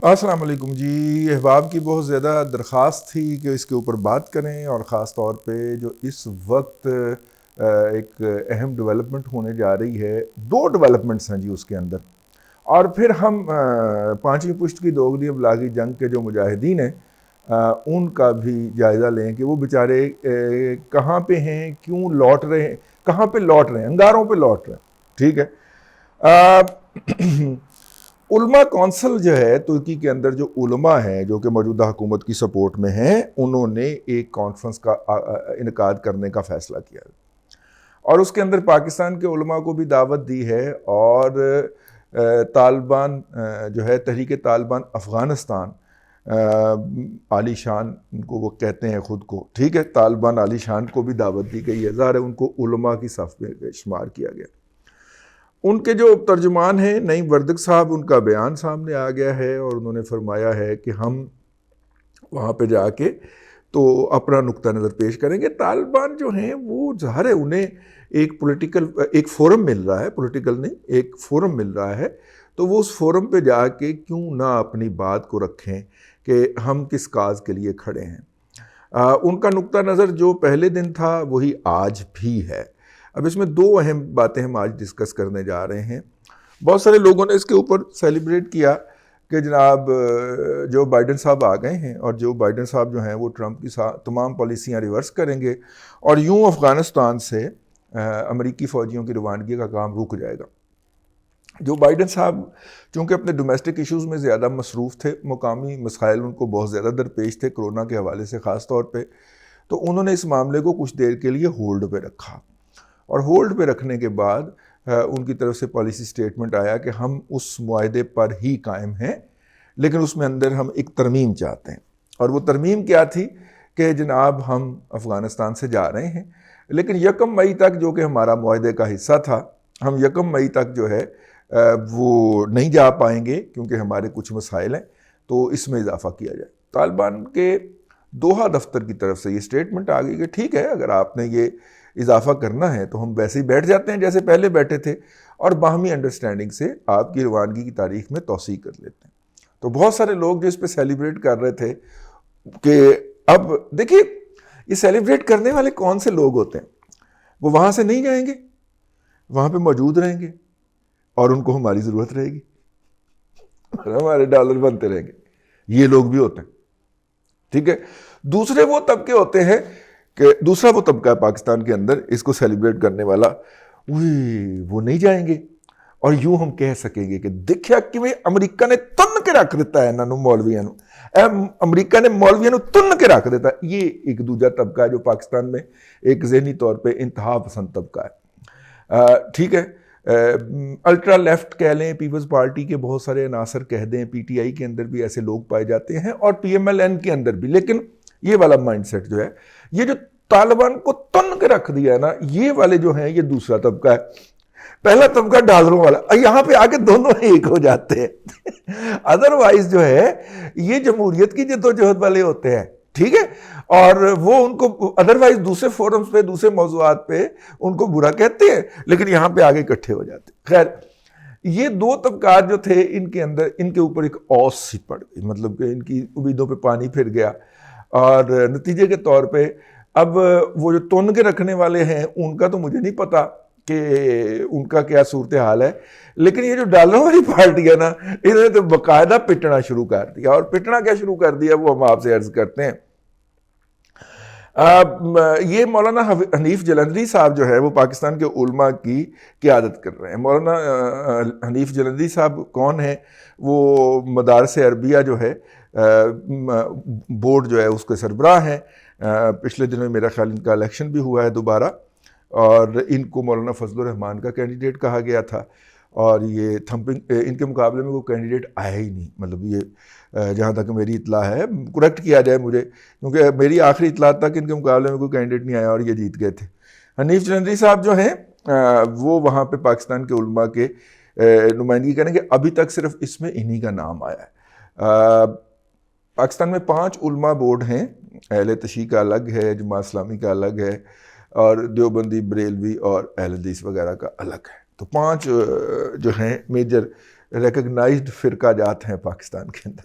अस्सलाम वालेकुम जी। अहबाब की बहुत ज़्यादा दरख्वास्त थी कि इसके ऊपर बात करें, और ख़ास तौर पे जो इस वक्त एक अहम डेवलपमेंट होने जा रही है। दो डेवलपमेंट्स हैं जी उसके अंदर, और फिर हम पाँचवीं पुश्त की दोगली अबलागी जंग के जो मुजाहिदीन हैं उनका भी जायज़ा लें कि वो बेचारे कहाँ पे हैं, क्यों लौट रहे हैं, कहाँ पे लौट रहे हैं, अंगारों पे लौट रहे हैं। ठीक है। उलमा कौंसल जो है तुर्की के अंदर, जो उलमा हैं जो कि मौजूदा हुकूमत की सपोर्ट में हैं, उन्होंने एक कॉन्फ्रेंस का इनकाद करने का फ़ैसला किया, और उसके अंदर पाकिस्तान के उलमा को भी दावत दी है। और तालिबान जो है, तहरीक तालिबान अफ़गानिस्तान, आली शान उनको वो कहते हैं ख़ुद को, ठीक है, तालिबान आली शान को भी दावत दी गई है। ज़ाहिर है उनको उलमा की सफ़ में शुमार किया गया। उनके जो तर्जुमान हैं नईम वर्दक साहब, उनका बयान सामने आ गया है, और उन्होंने फरमाया है कि हम वहाँ पे जाके तो अपना नुक्ता नज़र पेश करेंगे। तालिबान जो हैं वो ज़ाहिर है उन्हें एक पॉलिटिकल एक फ़ोरम मिल रहा है, पॉलिटिकल नहीं, एक फ़ोरम मिल रहा है, तो वो उस फ़ोरम पे जाके क्यों ना अपनी बात को रखें कि हम किस काज के लिए खड़े हैं। उनका नुक्ता नज़र जो पहले दिन था वही आज भी है। अब इसमें दो अहम बातें हम आज डिस्कस करने जा रहे हैं। बहुत सारे लोगों ने इसके ऊपर सेलिब्रेट किया कि जनाब जो बाइडन साहब आ गए हैं, और जो बाइडन साहब जो हैं वो ट्रंप की तमाम पॉलिसियाँ रिवर्स करेंगे, और यूं अफ़गानिस्तान से अमेरिकी फ़ौजियों की रवानगी का काम रुक जाएगा। जो बाइडन साहब चूँकि अपने डोमेस्टिक इश्यूज़ में ज़्यादा मसरूफ़ थे, मुकामी मसाइल उनको बहुत ज़्यादा दरपेश थे कोरोना के हवाले से ख़ास तौर पे, तो उन्होंने इस मामले को कुछ देर के लिए होल्ड पे रखा, और होल्ड पे रखने के बाद उनकी तरफ से पॉलिसी स्टेटमेंट आया कि हम उस मुआहदे पर ही कायम हैं, लेकिन उसमें अंदर हम एक तरमीम चाहते हैं। और वो तरमीम क्या थी कि जनाब हम अफ़गानिस्तान से जा रहे हैं, लेकिन 1 मई तक, जो कि हमारा मुआहदे का हिस्सा था, हम 1 मई तक जो है वो नहीं जा पाएंगे क्योंकि हमारे कुछ मसाइल हैं, तो इसमें इजाफ़ा किया जाए। तालिबान के दोहा दफ्तर की तरफ से ये स्टेटमेंट आ गई कि ठीक है, अगर आपने ये इजाफा करना है तो हम वैसे ही बैठ जाते हैं जैसे पहले बैठे थे, और बाहमी अंडरस्टैंडिंग से आपकी रवानगी की तारीख में तौसीह कर लेते हैं। तो बहुत सारे लोग जो इस पर सेलिब्रेट कर रहे थे कि अब देखिए, ये सेलिब्रेट करने वाले कौन से लोग होते हैं? वो वहाँ से नहीं जाएंगे, वहाँ पे मौजूद रहेंगे, और उनको हमारी ज़रूरत रहेगी और हमारे डॉलर बनते रहेंगे। ये लोग भी होते हैं, ठीक है। दूसरे वो तबके होते हैं कि दूसरा वो तबका है पाकिस्तान के अंदर इसको सेलिब्रेट करने वाला, वो नहीं जाएंगे, और यूं हम कह सकेंगे कि देखिया कि अमरीका ने तुन के रख दिता है इन्होंने, मौलवियों ने, अमरीका ने मौलवियों तुन के रख दिता। ये एक दूजा तबका है जो पाकिस्तान में एक ज़हनी तौर पर इंतहा पसंद तबका है, ठीक है। अल्ट्रा लेफ्ट कह लें, पीपल्स पार्टी के बहुत सारे अनासर कह दें, पीटीआई के अंदर भी ऐसे लोग पाए जाते हैं, और पीएमएलएन के अंदर भी। लेकिन ये वाला माइंडसेट जो है, ये जो तालिबान को तुन के रख दिया है ना, ये वाले जो हैं ये दूसरा तबका है। पहला तबका डॉलरों वाला, यहां पे आके दोनों एक हो जाते हैं। अदरवाइज जो है ये जमहूरियत की जद्दोजहद वाले होते हैं, ठीक है, और वो उनको अदरवाइज दूसरे फोरम्स पे, दूसरे मौजूआत पे उनको बुरा कहते हैं, लेकिन यहां पे आगे इकट्ठे हो जाते हैं। खैर, ये दो तबकात जो थे इनके अंदर, इनके ऊपर एक औस सी पड़ गई, मतलब कि इनकी उम्मीदों पे पानी फिर गया, और नतीजे के तौर पे अब वो जो तुन के रखने वाले हैं उनका तो मुझे नहीं पता कि उनका क्या सूरत हाल है, लेकिन ये जो डॉलरों वाली पार्टी है ना, इन्होंने तो बाकायदा पिटना शुरू कर दिया। और पिटना क्या शुरू कर दिया वो हम आपसे अर्ज करते हैं। ये मौलाना हनीफ जलंधरी साहब जो है वो पाकिस्तान के उलमा की क़ियादत कर रहे हैं। मौलाना हनीफ जलंधरी साहब कौन है? वो मदारस अरबिया जो है बोर्ड जो है उसके सरबराह हैं। पिछले दिनों में मेरा ख्याल इनका इलेक्शन भी हुआ है दोबारा, और इनको मौलाना फजलुर रहमान का कैंडिडेट कहा गया था, और ये थंपिंग इनके मुकाबले में कोई कैंडिडेट आया ही नहीं। मतलब ये जहाँ तक मेरी इतला है, करेक्ट किया जाए मुझे, क्योंकि मेरी आखिरी इतला तक इनके मुकाबले में कोई कैंडिडेट नहीं आया और ये जीत गए थे। हनीफ जलंधरी साहब जो हैं वो वहाँ पे पाकिस्तान के उलमा के नुमाइंदगी करेंगे। अभी तक सिर्फ इसमें इन्हीं का नाम आया है। पाकिस्तान में 5 उलमा बोर्ड हैं, अहले तशी का अलग है, जमात इस्लामी का अलग है, और देवबंदी, बरेलवी और अहले हदीस वगैरह का अलग है। तो 5 जो हैं मेजर रिकग्नाइज्ड फिरका जात हैं पाकिस्तान के अंदर।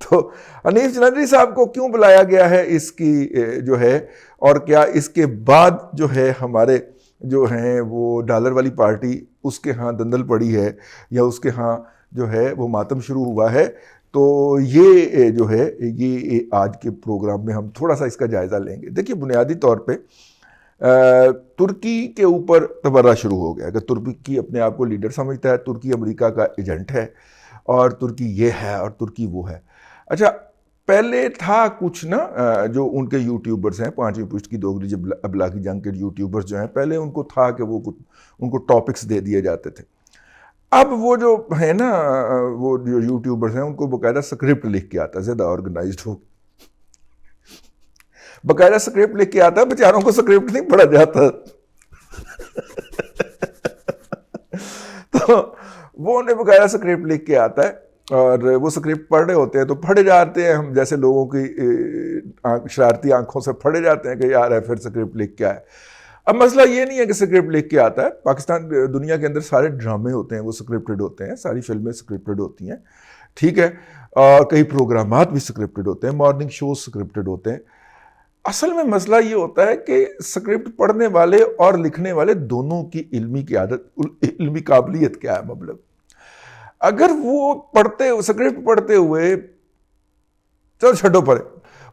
तो हनीफ जलंधरी साहब को क्यों बुलाया गया है इसकी जो है, और क्या इसके बाद जो है हमारे जो हैं वो डॉलर वाली पार्टी उसके यहाँ दंदल पड़ी है या उसके यहाँ जो है वो मातम शुरू हुआ है, तो ये जो है ये आज के प्रोग्राम में हम थोड़ा सा इसका जायज़ा लेंगे। देखिए, बुनियादी तौर पे तुर्की के ऊपर तबर्रा शुरू हो गया कि तुर्की अपने आप को लीडर समझता है, तुर्की अमेरिका का एजेंट है और तुर्की ये है और तुर्की वो है। अच्छा, पहले था कुछ ना जो उनके यूट्यूबर्स हैं, पांचवी पुश्त की दोगली जब अबला की जंग के यूट्यूबर्स जो हैं, पहले उनको था कि वो उनको टॉपिक्स दे दिए जाते थे। अब वो जो है ना वो जो यूट्यूबर्स हैं उनको बाकायदा स्क्रिप्ट लिख के आता है, ज़्यादा ऑर्गेनाइज्ड हो, बाकायदा स्क्रिप्ट लिख के आता है, बेचारों को स्क्रिप्ट नहीं पढ़ा जाता। तो वो उन्हें बाकायदा स्क्रिप्ट लिख के आता है और वो स्क्रिप्ट पढ़ रहे होते हैं तो पढ़े जाते हैं, हम जैसे लोगों की शरारती आंखों से पढ़े जाते हैं कि यार है फिर स्क्रिप्ट लिख के आए। अब मसला ये नहीं है कि स्क्रिप्ट लिख के आता है, पाकिस्तान दुनिया के अंदर सारे ड्रामे होते हैं वो स्क्रिप्टेड होते हैं, सारी फिल्में स्क्रिप्टेड होती हैं, ठीक है, और कई प्रोग्रामात भी स्क्रिप्टेड होते हैं, मॉर्निंग शोज स्क्रिप्टेड होते हैं। असल में मसला ये होता है कि स्क्रिप्ट पढ़ने वाले और लिखने वाले दोनों की इल्मी काबिलियत क्या है। मतलब अगर वो स्क्रिप्ट पढ़ते हुए चलो छठो पढ़े,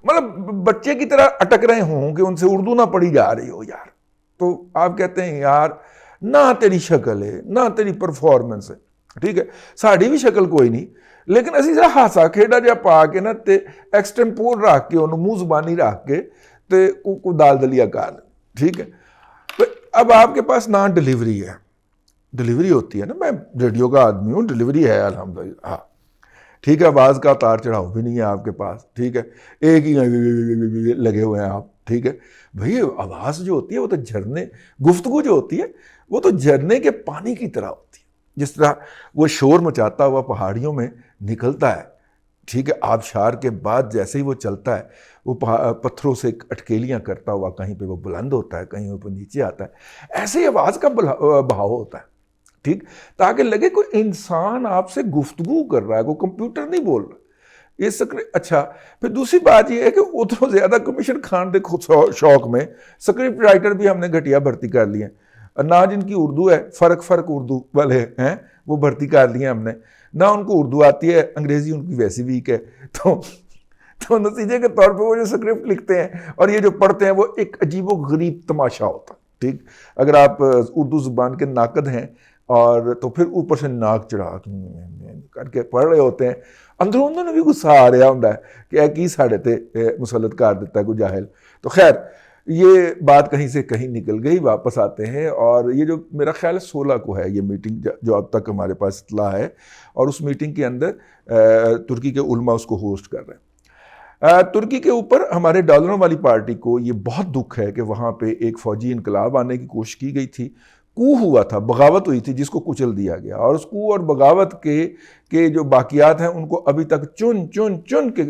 मतलब बच्चे की तरह अटक रहे हों कि उनसे उर्दू ना पढ़ी जा रही हो यार, तो आप कहते हैं यार ना तेरी शक्ल है ना तेरी परफॉर्मेंस है, ठीक है, साड़ी भी शक्ल कोई नहीं, लेकिन असी जरा हासा खेड़ा जा पा के ना ते एक्सटेम्पोर रख के उन्होंने मुंह जुबानी रख के ते को दाल दलिया कर, ठीक है। तो अब आपके पास ना डिलीवरी है, डिलीवरी होती है ना, मैं रेडियो का आदमी हूँ, डिलीवरी है अल्हम्दुलिल्लाह, हाँ ठीक है, आवाज़ का तार चढ़ाव भी नहीं है आपके पास, ठीक है, एक ही लगे हुए हैं आप, ठीक है भाई। आवाज़ जो होती है वो तो झरने, गुफ्तगू जो होती है वो तो झरने के पानी की तरह होती है, जिस तरह वो शोर मचाता हुआ पहाड़ियों में निकलता है, ठीक है, आबशार के बाद जैसे ही वो चलता है वो पत्थरों से अटकेलियाँ करता हुआ कहीं पे वो बुलंद होता है, कहीं पे नीचे आता है, ऐसे ही आवाज़ का बहाव होता है, ठीक, ताकि लगे कोई इंसान आपसे गुफ्तगू कर रहा है, कोई कंप्यूटर नहीं बोल रहा। ये स्क्रिप्ट, अच्छा फिर दूसरी बात ये है कि उतना ज़्यादा कमीशन खान दे शौक में स्क्रिप्ट राइटर भी हमने घटिया भर्ती कर लिए हैं, ना जिनकी उर्दू है, फ़र्क उर्दू वाले हैं वो भर्ती कर लिए हमने, ना उनको उर्दू आती है, अंग्रेज़ी उनकी वैसी वीक है, तो नतीजे के तौर पे वो जो स्क्रिप्ट लिखते हैं और ये जो पढ़ते हैं वो एक अजीबो गरीब तमाशा होता है, ठीक। अगर आप उर्दू ज़ुबान के नाकद हैं और तो फिर ऊपर से नाक चढ़ा करके पढ़ रहे होते हैं, अंदरों अंदर भी गुस्सा आ रहा होता है कि की साढ़े ते मुसलत कर देता है कोई जाहिल। तो खैर ये बात कहीं से कहीं निकल गई, वापस आते हैं, और ये जो मेरा ख्याल है 16 को है ये मीटिंग जो अब तक हमारे पास इत्तला है, और उस मीटिंग के अंदर तुर्की के उलमा उसको होस्ट कर रहे हैं। तुर्की के ऊपर हमारे डॉलरों वाली पार्टी को ये बहुत दुख है कि वहाँ पे एक फ़ौजी इनकलाब आने की कोशिश की गई थी, कू हुआ था, बगावत हुई थी जिसको कुचल दिया गया, और उस कू और बगावत के जो बाकियात हैं उनको अभी तक चुन चुन चुन के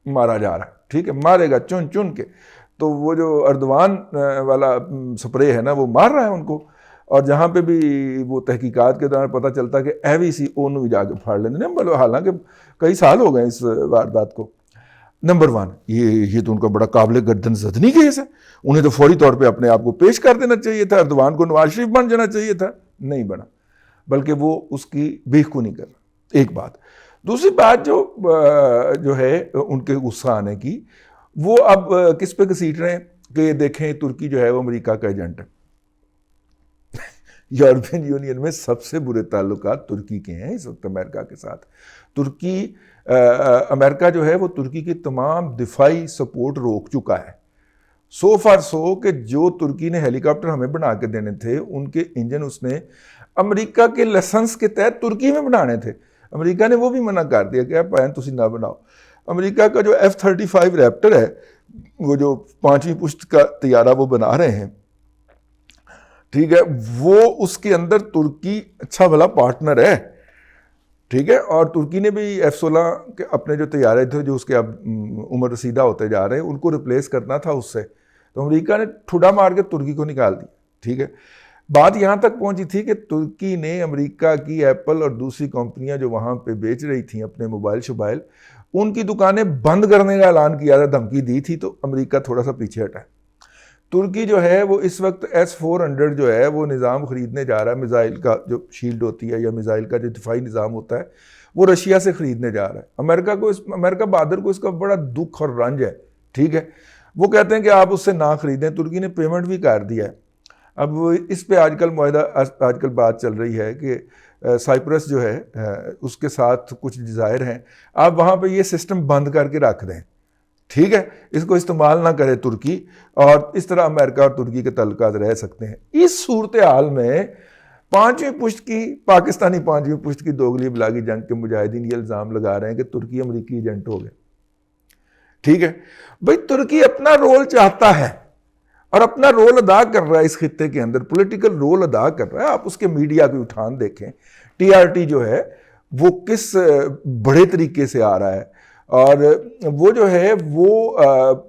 मारा जा रहा है, ठीक है, मारेगा चुन चुन के। तो वो जो अर्दवान वाला स्प्रे है ना वो मार रहा है उनको, और जहाँ पे भी वो तहकीकात के दौरान पता चलता है कि एवीसी ओनू जाके फाड़ लेते हैं, मतलब हालांकि कई साल हो गए इस वारदात को। नंबर 1, ये तो उनका बड़ा काबिल गर्दन ज़दनी केस है, उन्हें तो फौरी तौर पे अपने आप को पेश कर देना चाहिए था, अर्दवान को नवाज शरीफ बन जाना चाहिए था, नहीं बना, बल्कि वो उसकी बेखूनी कर रहा, एक बात। दूसरी बात जो है उनके गुस्सा आने की, वो अब किस पे घसीट रहे हैं कि देखें तुर्की जो है वो अमेरिका का एजेंट है। यूरोपियन यूनियन में सबसे बुरे ताल्लुकात तुर्की के हैं इस वक्त अमेरिका के साथ। तुर्की अमेरिका जो है वो तुर्की की तमाम दिफाई सपोर्ट रोक चुका है, सो फार सो कि जो तुर्की ने हेलीकॉप्टर हमें बना के देने थे उनके इंजन उसने अमेरिका के लाइसेंस के तहत तुर्की में बनाने थे, अमेरिका ने वो भी मना कर दिया कि आप तुम ना बनाओ। अमेरिका का जो F-35 रैप्टर है, वो जो 5वीं पुश्त का तैयारा वो बना रहे हैं, ठीक है, वो उसके अंदर तुर्की अच्छा भला पार्टनर है, ठीक है, और तुर्की ने भी F-16 के अपने जो तैयारे थे जो उसके अब उम्र रसीदा होते जा रहे हैं उनको रिप्लेस करना था उससे, तो अमेरिका ने ठुडा मार के तुर्की को निकाल दिया, ठीक है। बात यहाँ तक पहुँची थी कि तुर्की ने अमेरिका की एप्पल और दूसरी कंपनियां जो वहाँ पे बेच रही थी अपने मोबाइल शोबाइल, उनकी दुकानें बंद करने का ऐलान किया था, धमकी दी थी, तो अमेरिका थोड़ा सा पीछे हटा। तुर्की जो है वो इस वक्त S-400 जो है वो निज़ाम ख़रीदने जा रहा है, मिज़ाइल का जो शील्ड होती है या मिज़ाइल का जो दिफाई निज़ाम होता है वो रशिया से ख़रीदने जा रहा है। अमेरिका बहादुर को इसका बड़ा दुख और रंज है, ठीक है। वो कहते हैं कि आप उससे ना ख़रीदें। तुर्की ने पेमेंट भी कर दिया है। अब इस पे आजकल बात चल रही है कि साइप्रस जो है उसके साथ कुछ डिज़ायर हैं, आप वहाँ पे ये सिस्टम बंद करके रख दें, ठीक है, इसको इस्तेमाल ना करे तुर्की, और इस तरह अमेरिका और तुर्की के तल्लुकात रह सकते हैं। इस सूरत हाल में पाकिस्तानी पांचवीं पुश्त की दोगली बलागी जंग के मुजाहिदीन ये इल्ज़ाम लगा रहे हैं कि तुर्की अमरीकी एजेंट हो गए, ठीक है। भाई तुर्की अपना रोल चाहता है और अपना रोल अदा कर रहा है इस खित्ते के अंदर, पॉलिटिकल रोल अदा कर रहा है। आप उसके मीडिया की उठान देखें, TRT जो है वो किस बड़े तरीके से आ रहा है, और वो जो है वो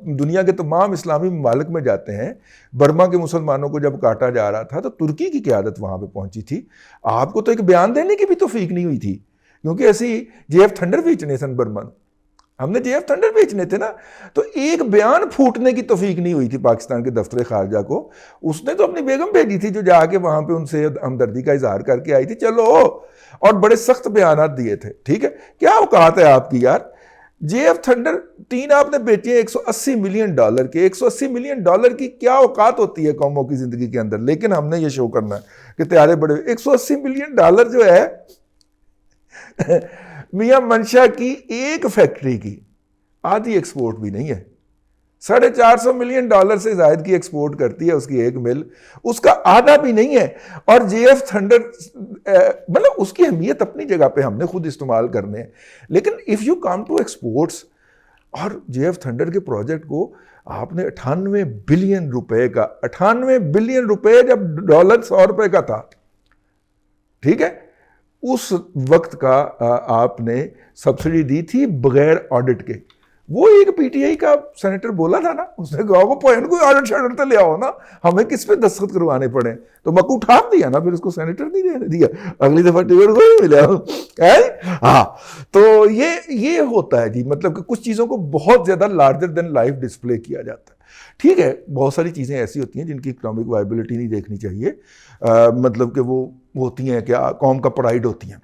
दुनिया के तमाम इस्लामी ममालिक में जाते हैं। बर्मा के मुसलमानों को जब काटा जा रहा था तो तुर्की की क़यादत वहाँ पे पहुँची थी। आपको तो एक बयान देने की भी तौफीक नहीं हुई थी, क्योंकि ऐसी JF थंडर बेचने सन बर्मा, हमने JF थंडर बेचने थे ना, तो एक बयान फूटने की तौफीक नहीं हुई थी पाकिस्तान के दफ्तर खारजा को। उसने तो अपनी बेगम भेजी थी जो जाके वहाँ पे उनसे हमदर्दी का इजहार करके आई थी, चलो, और बड़े सख्त बयान दिए थे, ठीक है। क्या औकात है आपकी यार। JF थंडर 3 आपने बेचे $180 मिलियन के। $180 मिलियन की क्या औकात होती है कौमों की जिंदगी के अंदर, लेकिन हमने ये शो करना है कि त्यारे बड़े। $180 मिलियन जो है मियां मंशा की एक फैक्ट्री की आधी एक्सपोर्ट भी नहीं है। $450 मिलियन से जायद की एक्सपोर्ट करती है उसकी एक मिल, उसका आधा भी नहीं है। और JF थंडर मतलब उसकी अहमियत अपनी जगह पे हमने खुद इस्तेमाल करने हैं, लेकिन if you come to exports, और JF थंडर के प्रोजेक्ट को आपने $98 बिलियन का, $98 बिलियन जब डॉलर $100 का था, ठीक है, उस वक्त का आपने सब्सिडी दी थी बगैर ऑडिट के। वो एक PTI का सेनेटर बोला था ना, उसने कहा को पॉइंट कोई ऑडिट शॉडिट तो ले आओ ना, हमें किस पे दस्तखत करवाने पड़े, तो मकू ठाप दिया ना, फिर उसको सेनेटर नहीं देने दिया, अगली दफा टिकट को नहीं मिला। हाँ, तो ये होता है जी, मतलब कि कुछ चीज़ों को बहुत ज़्यादा लार्जर देन लाइफ डिस्प्ले किया जाता है, ठीक है। बहुत सारी चीज़ें ऐसी होती हैं जिनकी इकोनॉमिक वायबिलिटी नहीं देखनी चाहिए, मतलब कि वो होती हैं क्या कौम का प्राइड होती हैं,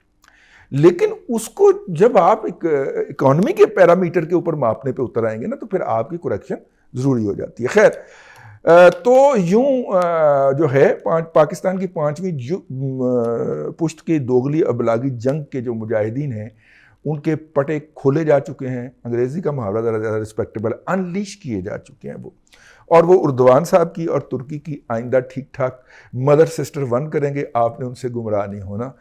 लेकिन उसको जब आप एक इकोनॉमी के पैरामीटर के ऊपर मापने पे उतर आएंगे ना, तो फिर आपकी करेक्शन ज़रूरी हो जाती है। खैर, तो यूं जो है पाकिस्तान की 5वीं पुश्त की दोगली अबलागी जंग के जो मुजाहिदीन हैं उनके पटे खोले जा चुके हैं। अंग्रेज़ी का मुहावरा ज़रा ज़्यादा रिस्पेक्टेबल, अनलीश किए जा चुके हैं वो, और वो उर्दवान साहब की और तुर्की की आइंदा ठीक ठाक मदर सिस्टर वन करेंगे। आपने उनसे गुमराह नहीं होना।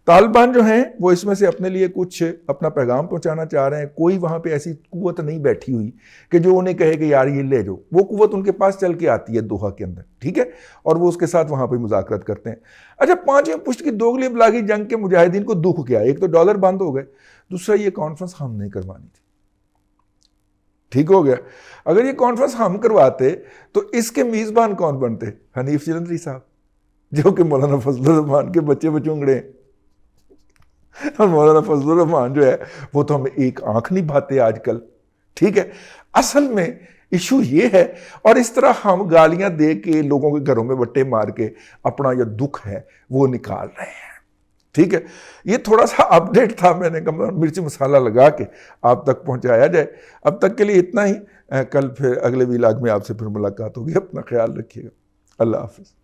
तालिबान जो हैं वो इसमें से अपने लिए कुछ अपना पैगाम पहुंचाना चाह रहे हैं। कोई वहाँ पे ऐसी कुव्वत नहीं बैठी हुई कि जो उन्हें कहे कि यार ये ले जाओ। वो कुव्वत उनके पास चल के आती है दोहा के अंदर, ठीक है, और वो उसके साथ वहाँ पे मुज़ाकरत करते हैं। अच्छा, 5वीं पुश्त की दोगली अबलागी जंग के मुजाहिदीन को दुख क्या, एक तो डॉलर बंद हो गए, दूसरा ये कॉन्फ्रेंस हम नहीं करवानी थी, ठीक हो गया। अगर ये कॉन्फ्रेंस हम करवाते तो इसके मेज़बान कौन बनते? हनीफ जलंधरी साहब, जो कि मौलाना फजलुर रहमान के बच्चे बचूंगड़े। और मौलाना फजलुर रहमान जो है वो तो हमें एक आंख नहीं भाते आजकल, ठीक है। असल में इशू ये है, और इस तरह हम गालियां दे के लोगों के घरों में बट्टे मार के अपना जो दुख है वो निकाल रहे हैं, ठीक है। ये थोड़ा सा अपडेट था, मैंने कहा मिर्च मसाला लगा के आप तक पहुंचाया जाए। अब तक के लिए इतना ही। कल फिर अगले व्लॉग में आपसे फिर मुलाकात होगी। अपना ख्याल रखिएगा। अल्लाह हाफिज़।